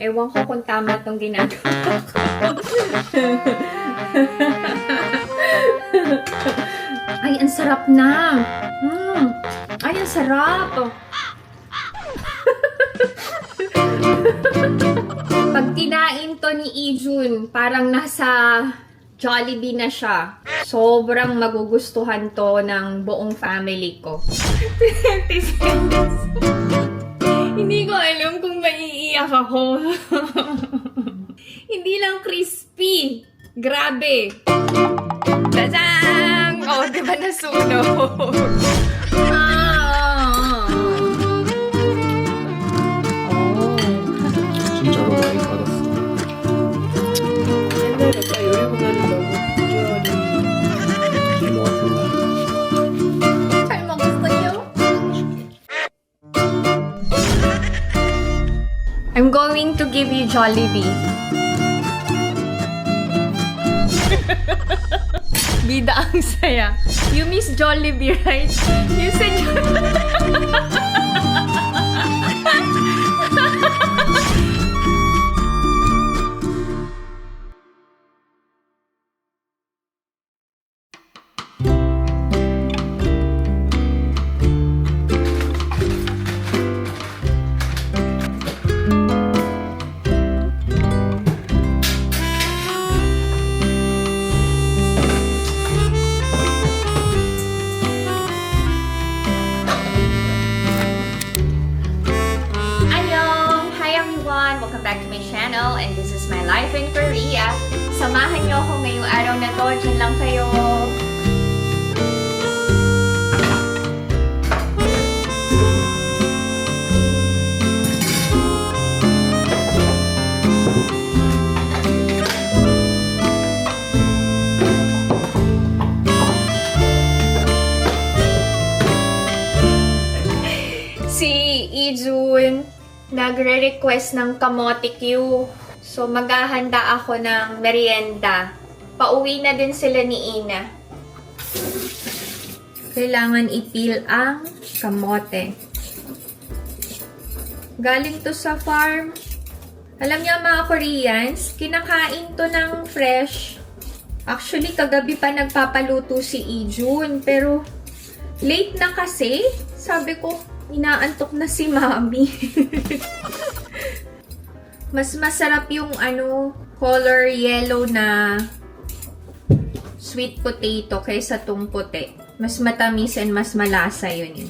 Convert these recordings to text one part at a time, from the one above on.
Ewan ko kung tama itong ginagawa ko. Ay, ang sarap na. Ay, ang sarap. Pag kinain to ni Ijun, parang nasa Jollibee na siya. Sobrang magugustuhan to ng buong family ko. 20 cents. Hindi ko alam kung maiiyak ako. Hindi lang crispy. Grabe. Tadang! Oh, di ba nasunog? 진짜로 많이 받았어. 옛날에 나 요리 보면은 너무 비주얼이 이거 같은데. 잘 먹었어요? I'm going to give you Jollibee. Bida ang saya. You miss Jollibee, right? You said welcome back to my channel, and this is my life in Korea. Samahan niyo ako ngayong araw na to. Diyan lang kayo. Si Ijun nagre-request ng kamote Q. So, maghahanda ako ng merienda. Pauwi na din sila ni Ina. Kailangan ipil ang kamote. Galing to sa farm. Alam niyo mga Koreans, kinakain to ng fresh. Actually, kagabi pa nagpapaluto si Ijun. Pero, late na kasi. Sabi ko, inaantok na si Mami. Mas masarap yung color yellow na sweet potato kaysa tong puti. Mas matamis and mas malasa yun eh.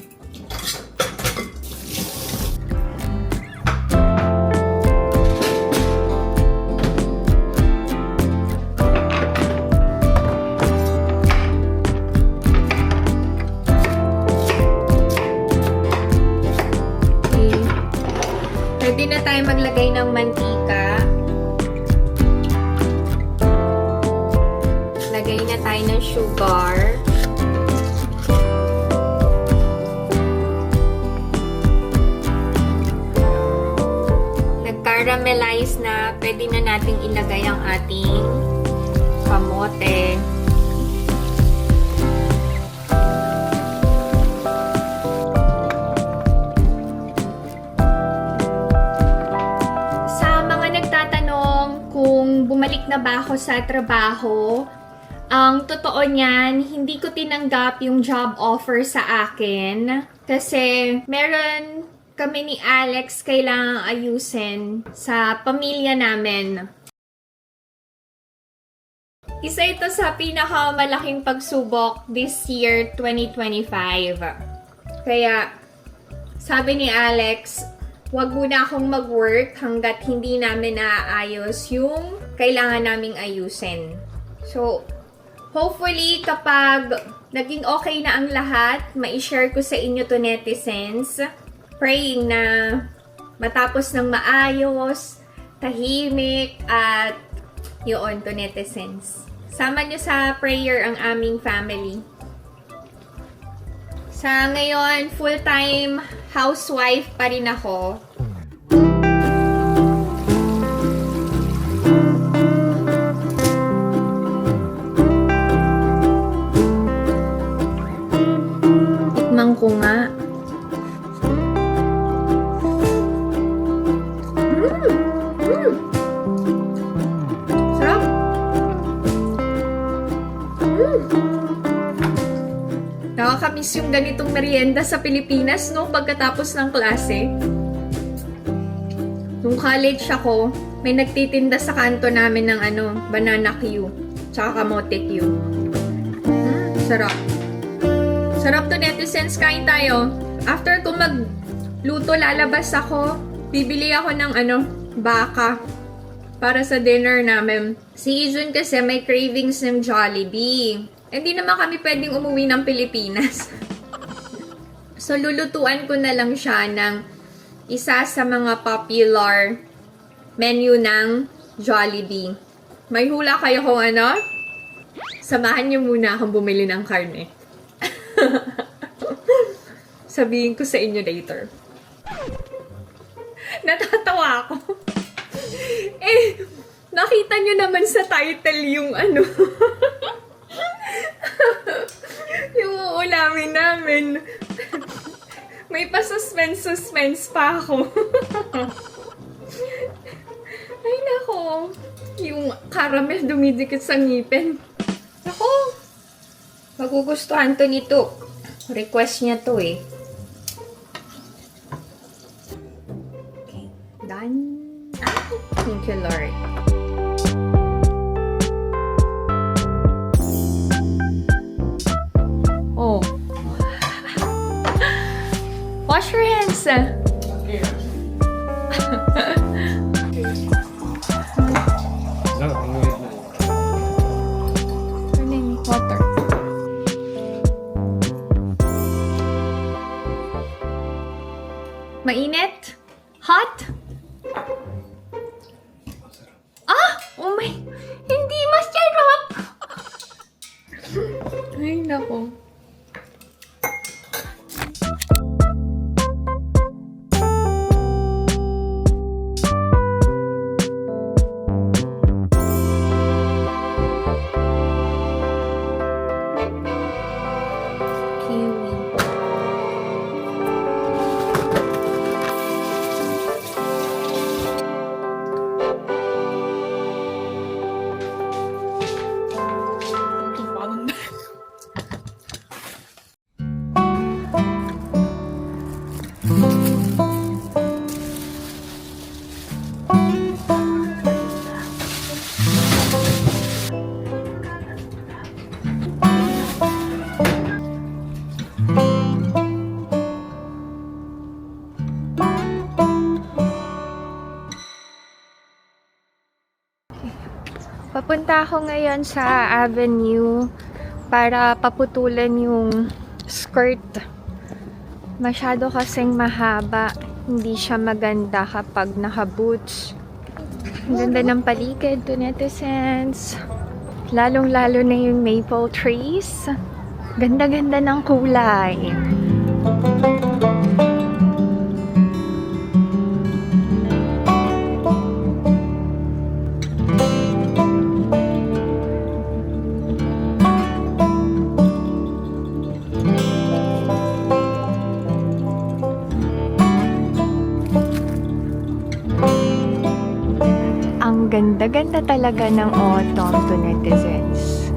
Pwede na tayo maglagay ng mantika. Lagay na tayo ng sugar. Nag-caramelize na, pwede na nating ilagay ang ating kamote. Bumalik na ba ako sa trabaho? Ang totoo niyan, hindi ko tinanggap yung job offer sa akin kasi meron kami ni Alex kailangang ayusin sa pamilya namin. Isa ito sa pinakamalaking pagsubok this year, 2025. Kaya, sabi ni Alex, wag muna akong mag-work hanggat hindi namin naaayos yung kailangan naming ayusin. So, hopefully, kapag naging okay na ang lahat, ma-share ko sa inyo to netizens. Praying na matapos ng maayos, tahimik, at yun to netizens. Sama nyo sa prayer ang aming family. Sa ngayon, full-time housewife pa rin ako. Tikman ko nga. Sarap. Nakakamiss yung ganitong merienda sa Pilipinas, no? Pagkatapos ng klase. Nung college ako, may nagtitinda sa kanto namin ng banana Q. Tsaka kamote Q. Sarap. Sarap to, netizens. Kain tayo. After ko magluto, lalabas ako. Bibili ako ng baka. Para sa dinner namin. Si Ijun kasi may cravings ng Jollibee. Hindi naman kami pwedeng umuwi ng Pilipinas. So, lulutuan ko na lang siya ng isa sa mga popular menu ng Jollibee. May hula kayo kung ano? Samahan niyo muna akong bumili ng karne. Sabihin ko sa inyo later. Natatawa ako. Nakita niyo naman sa title yung yung uulamin namin. May pa-suspense pa ako. Ay, nako. Yung caramel dumidikit sa ngipin. Nako. Magugustuhan to nito. Request niya to eh. Okay. Done. Thank you, Lord. Oh. Wash your hands. Turning water. Mainit? Hot? Oh my! Hindi masarap! Ay, nako. Papunta ako ngayon sa Avenue para paputulan yung skirt. Masyado kasing mahaba. Hindi siya maganda kapag naka-boots. Ang ganda ng paligid to, netizens. Lalong-lalo na yung maple trees. Ganda-ganda ng kulay. Ganda-ganda talaga ng autumn to, netizens.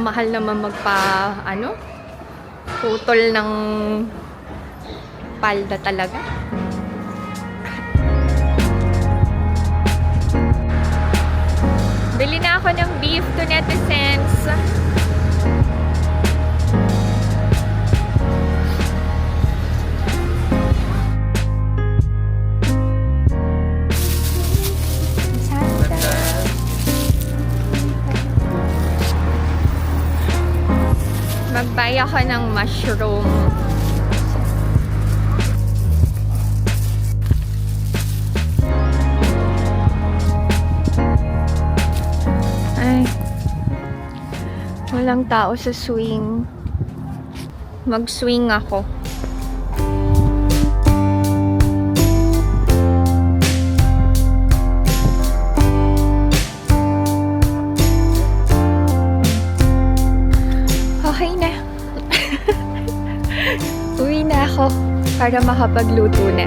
Mahal naman putol ng palda talaga. Bili na ako ng beef to, netizens. Mag-buy ako ng mushroom. Ay. Walang tao sa swing. Mag-swing ako. Okay na. Uwi na ako para makapagluto na.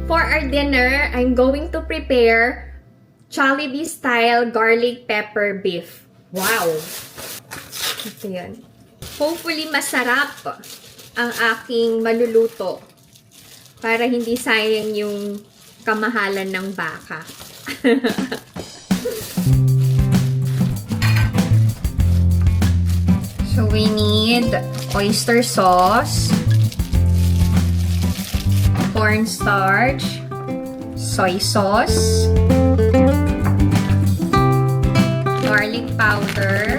For our dinner, I'm going to prepare Jollibee style garlic pepper beef. Wow! Ito yan. Hopefully masarap ang aking maluluto para hindi sayang yung kamahalan ng baka. So we need oyster sauce, cornstarch, soy sauce, garlic powder,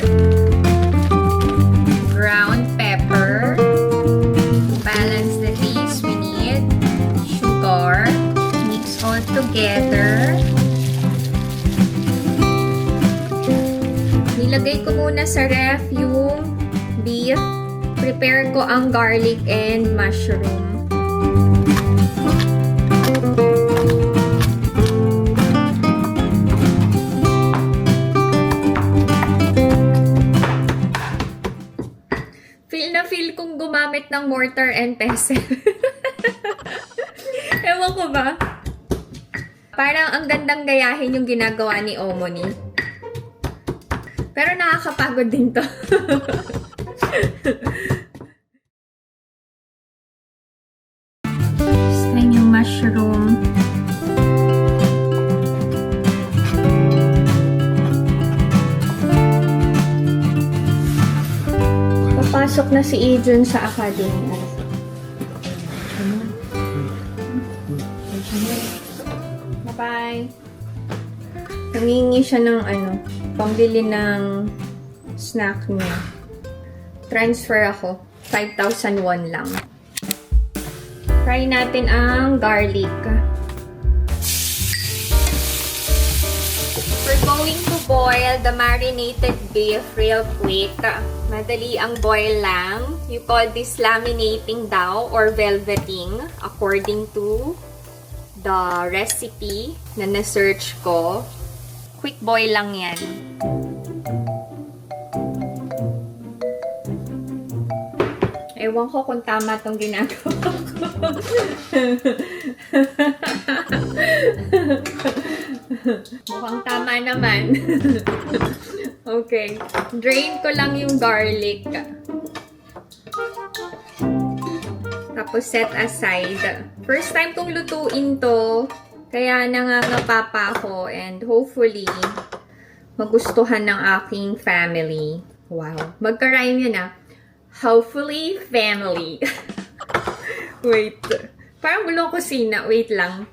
ground pepper. To balance the taste, we need sugar. Mix all together. Nilagay ko muna sa ref yung beef. Prepare ko ang garlic and mushroom. Feel kong gumamit ng mortar and pestle. Ewan ko ba? Parang ang gandang gayahin yung ginagawa ni Omoni. Pero nakakapagod din to. Gusto yung mushroom. Papasok na si Adrian sa academy. Bye-bye. Nangingi siya ng pambili ng snack niya. Transfer ako. 5,001 lang. Fry natin ang garlic. We're going to boil the marinated beef real quick. Madali ang boil lang. You call this laminating daw or velveting according to the recipe na na-search ko. Quick boil lang yan. Ewan ko kung tama tong ginagawa ko. Mukhang tama naman. Okay. Drain ko lang yung garlic. Tapos set aside. First time kong lutuin to. Kaya nangangapa pa ako. And hopefully, magustuhan ng aking family. Wow. Magka-rhyme yun ah. Hopefully, family. Wait. Parang bulong kusina. Wait lang.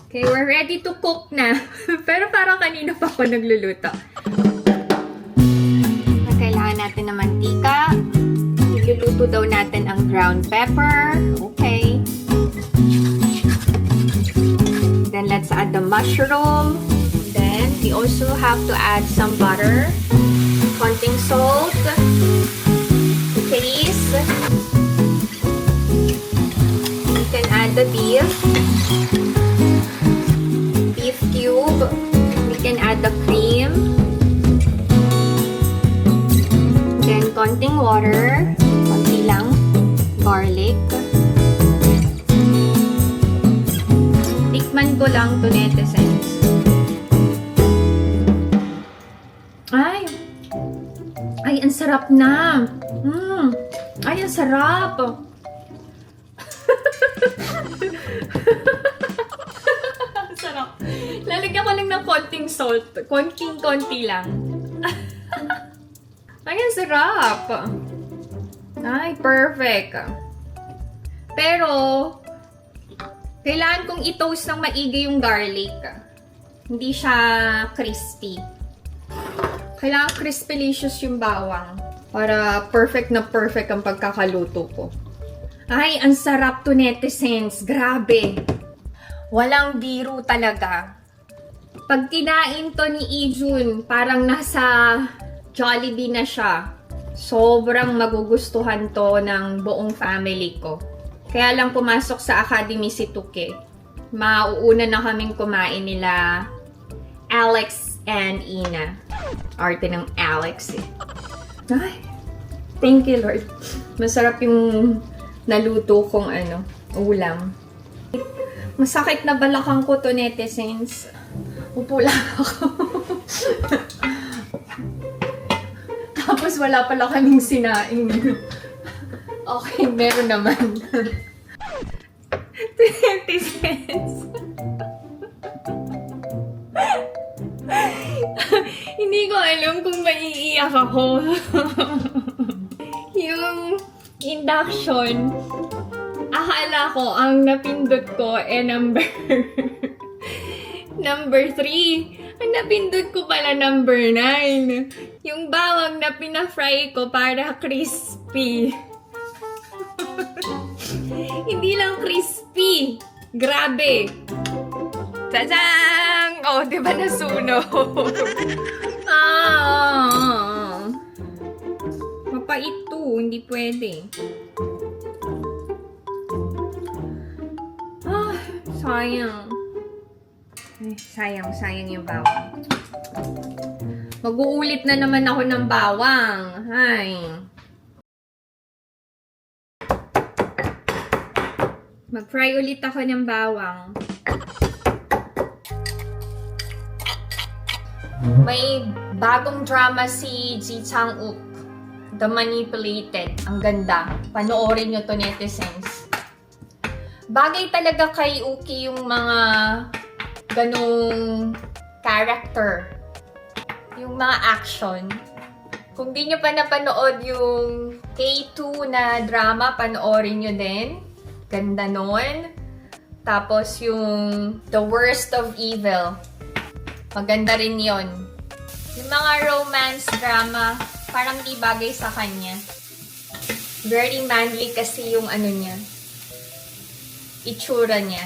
Okay, we're ready to cook na. Pero parang kanina pa ako nagluluto. Kailangan natin ng mantika. Iluluto daw natin ang ground pepper. Okay. Then let's add the mushroom. Then we also have to add some butter. Konting salt. Cheese. We can add the beef. Beef cube. We can add the cream. Then, konting water. Konti lang. Garlic. Tikman ko lang to, netizens. Ay! Ay, ang sarap na! Ay, ang sarap! Ang sarap. Lalagyan ko lang ng konting salt. Konting-konti lang. Ay, ang sarap! Ay, perfect! Pero, Kailangan kong i-toast ng maigi yung garlic. Hindi siya crispy. Kailangan crispy-licious yung bawang para perfect na perfect ang pagkakaluto ko. Ay, ang sarap to, netizens. Grabe. Walang biro talaga. Pag kinain to ni Ijun, parang nasa Jollibee na siya. Sobrang magugustuhan to ng buong family ko. Kaya lang pumasok sa academy si Tuke. Mauuna na kaming kumain nila Alex and Ina. Arte ng Alex eh. Ay, thank you Lord. Masarap yung naluto kong ulam. Masakit na balakang ko to, netizens. Upo lang ako. Tapos wala pala kaming sinaing. Okay, meron naman. 20 cents. Hindi ko alam kung maiiyak ako. Yung induction, akala ko ang napindot ko number 3. Ang napindot ko pala number 9. Yung bawang na pina-fry ko para crispy. Hindi lang crispy. Grabe. Tadang! Oh, di ba nasunog? Mapait to. Hindi pwede. Sayang. Ay, sayang yung bawang. Mag-uulit na naman ako ng bawang. Ay. Mag-fry ulit ako ng bawang. May bagong drama si Ji Chang-wook. The Manipulated. Ang ganda. Panoorin nyo to, netizens. Bagay talaga kay Uki yung mga ganong character. Yung mga action. Kung di nyo pa napanood yung K2 na drama, panoorin nyo din. Ganda nun. Tapos yung The Worst of Evil. Maganda rin yon. Yung mga romance drama, parang di bagay sa kanya. Very manly kasi yung niya. Itsura niya.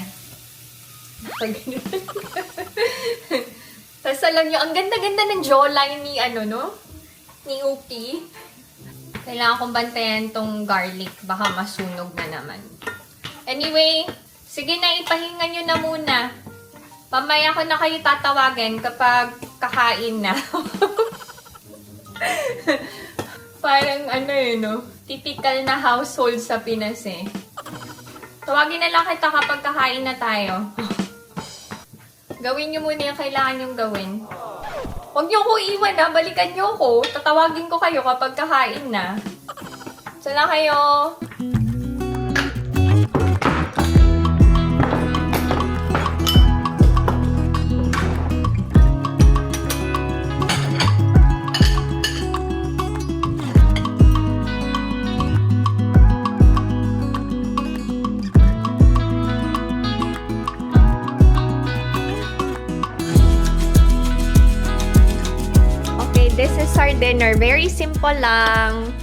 Tapos alam nyo, ang ganda-ganda ng jawline ni ni Uki. Kailangan kong bantayan tong garlic. Baka masunog na naman. Anyway, sige na, ipahinga nyo na muna. Mamaya ko na kayo tatawagan kapag kakain na. Parang typical na household sa Pinas eh. Tawagin na lang kita kapag kakain na tayo. Gawin nyo muna yung kailangan nyong gawin. Huwag nyo ko iwan na, balikan nyo ko. Tatawagin ko kayo kapag kakain na. Sala kayo. This is our dinner. Very simple lang.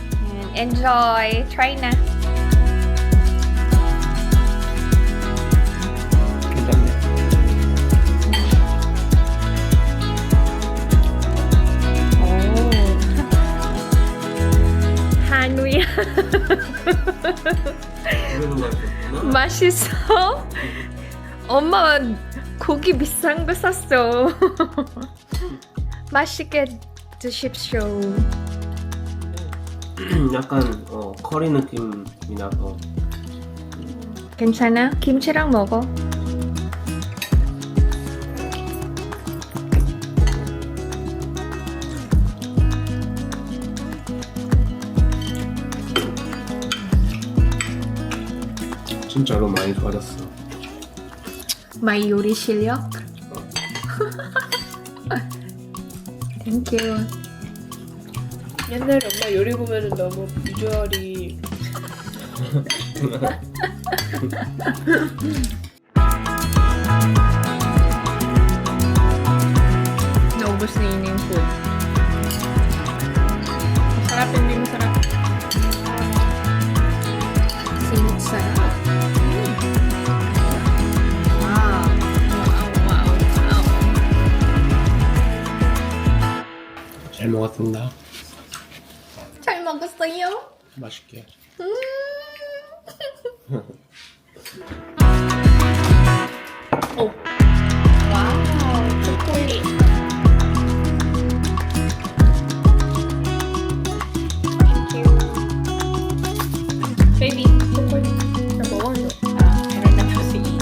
Enjoy. Try na. 한우야. 맛있어? 엄마 고기 비싼 거 샀어. 맛있게 드십시오. 약간 커리 느낌이 나서 괜찮아? 김치랑 먹어. 진짜로 많이 좋아졌어. 마이 요리 실력? Thank you. 옛날에 엄마 요리 보면은 너무 비주얼이 먹었습니다. 잘 먹었어요? 맛있게. 오. 와우, 초콜릿. Thank you. Baby, chocolate. 먹었는데. Meron na to si Ine.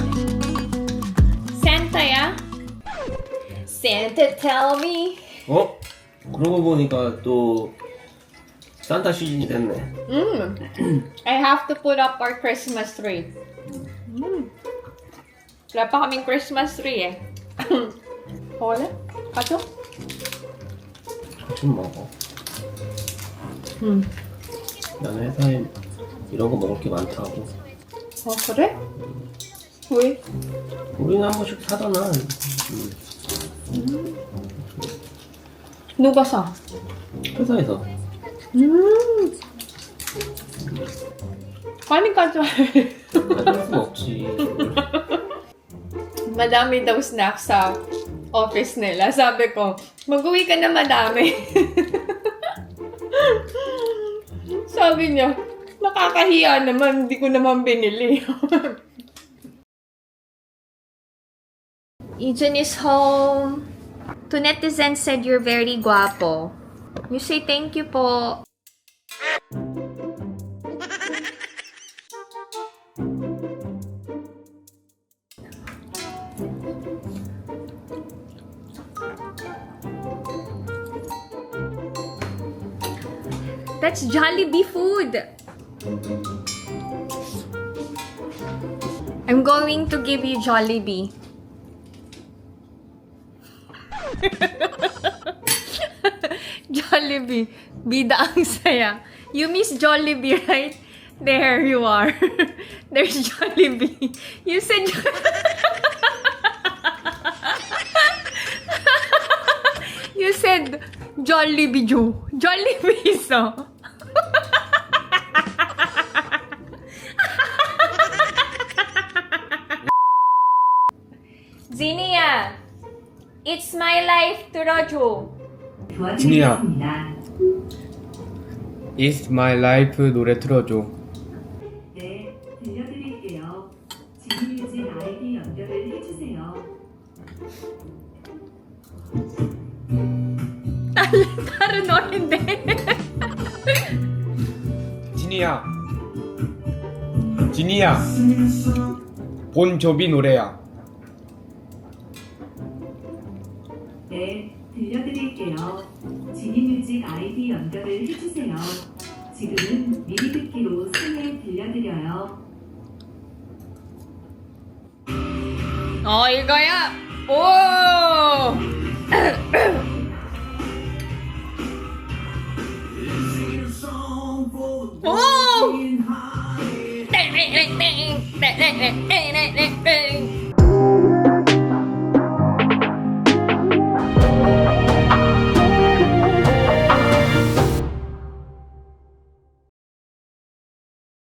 Santa, Santa, tell me. 어? 그러고 보니까 또 산타 시즌이 됐네. I have to put up our Christmas tree. Wala pa kaming Christmas tree eh. Wala? Kaso? 좀 먹어. 나는 회사에 이런 거 먹을 게 많다고. 그래? 왜? 우리는 한 번씩 사잖아. 누가 사? 회사에서. Kanin ka 어쩔 수 없지. Madami daw snacks sa office nila. Sabi ko, mag-uwi ka na madami. Sabi niya, nakakahiya naman, hindi ko naman binili. Ijan is home. To netizens said you're very guapo. You say thank you po. That's Jollibee food. I'm going to give you Jollibee. Jollibee. Bida ang saya. You miss Jollibee, right? There you are. There's Jollibee. You said You said Jollibee Ju. Jollibee so. Zinia, it's my life 들어줘. 진이야. 도와드리겠습니다. It's my life 노래 틀어줘. 네, 들려드릴게요. 지금 유진 아이디 연결을 해주세요. 다른 노래인데. 진이야. 진이야. 본조비 노래야. 네, 들려드릴게요. 지니뮤직 아이디 연결을 해주세요. 지금은 미리 듣기로 순위 들려드려요. 이거야. 오. 오.